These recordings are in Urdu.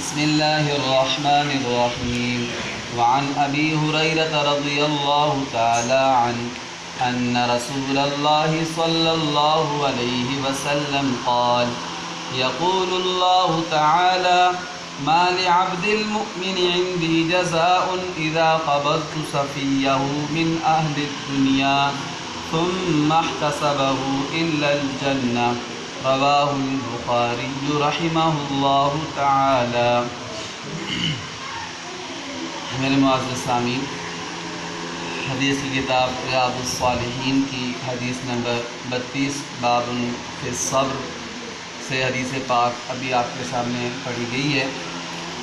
بسم الله الرحمن الرحيم. وعن أبي هريرة رضي الله تعالى عنه أن رسول الله صلى الله عليه وسلم قال: يقول الله تعالى: ما لعبد المؤمن عندي جزاء إذا قبضت صفيه من أهل الدنيا ثم احتسبه إلا الجنة. رواہ البخاری رحمہ اللہ تعالی۔ میرے معزز سامعین، حدیث کی کتاب ریاض الصالحین کی حدیث نمبر 32 باب فی الصبر سے حدیث پاک ابھی آپ کے سامنے پڑھی گئی ہے۔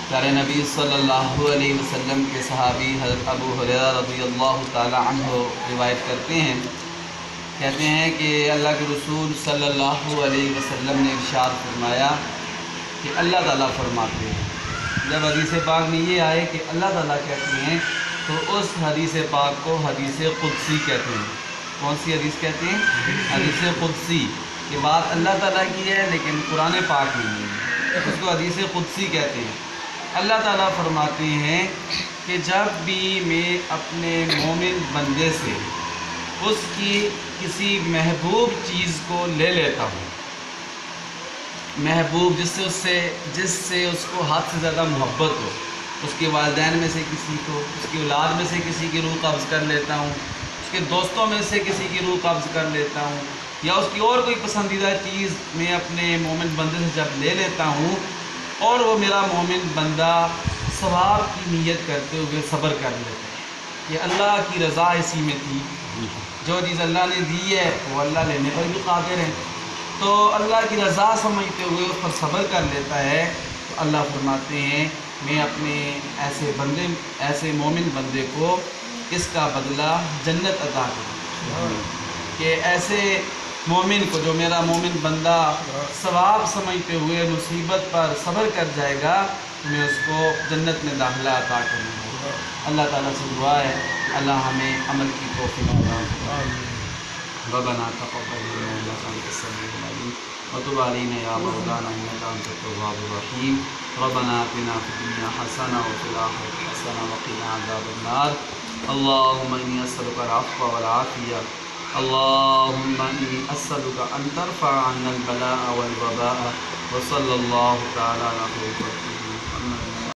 پیارے نبی صلی اللہ علیہ وسلم کے صحابی حضرت ابو ہریرہ رضی اللہ تعالی عنہ روایت کرتے ہیں، کہتے ہیں کہ اللہ کے رسول صلی اللہ علیہ وسلم نے ارشاد فرمایا کہ اللہ تعالیٰ فرماتے ہیں۔ جب حدیث پاک میں یہ آئے کہ اللہ تعالیٰ کہتے ہیں تو اس حدیث پاک کو حدیث قدسی کہتے ہیں۔ کون سی حدیث کہتے ہیں؟ حدیث قدسی۔ یہ بات اللہ تعالیٰ کی ہے لیکن قرآن پاک نہیں ہے، اس کو حدیث قدسی کہتے ہیں۔ اللہ تعالیٰ فرماتے ہیں کہ جب بھی میں اپنے مومن بندے سے اس کی کسی محبوب چیز کو لے لیتا ہوں، محبوب جس سے اس کو حد سے زیادہ محبت ہو، اس کے والدین میں سے کسی کو، اس کی اولاد میں سے کسی کی روح قبض کر لیتا ہوں، اس کے دوستوں میں سے کسی کی روح قبض کر لیتا ہوں، یا اس کی اور کوئی پسندیدہ چیز میں اپنے مومن بندے سے جب لے لیتا ہوں اور وہ میرا مومن بندہ ثواب کی نیت کرتے ہوئے صبر کر لیتا ہے کہ اللہ کی رضا اسی میں تھی، جو چیز اللہ نے دی ہے وہ اللہ لینے پر بھی قادر ہے، تو اللہ کی رضا سمجھتے ہوئے اس پر صبر کر لیتا ہے، تو اللہ فرماتے ہیں میں اپنے ایسے مومن بندے کو اس کا بدلہ جنت عطا کروں کہ ایسے مومن کو، جو میرا مومن بندہ ثواب سمجھتے ہوئے مصیبت پر صبر کر جائے گا، میں اس کو جنت میں داخلہ عطا کروں گا۔ اللہ تعالیٰ سے دعا ہے اللہ ہمیں عمل کی توفیق عطا فرمائے۔ ربنا تقبل منا انك انت السميع العليم وتب علينا يا مولانا انك انت التواب الرحيم۔ ربنا آتنا في الدنيا حسنة وفي الآخرة حسنة وقنا عذاب النار۔ اللهم إني أسألك العفو والعافية، اللهم إني أسألك أن ترفع عنا البلاء والوباء، وصلى الله تعالى على خير خلقه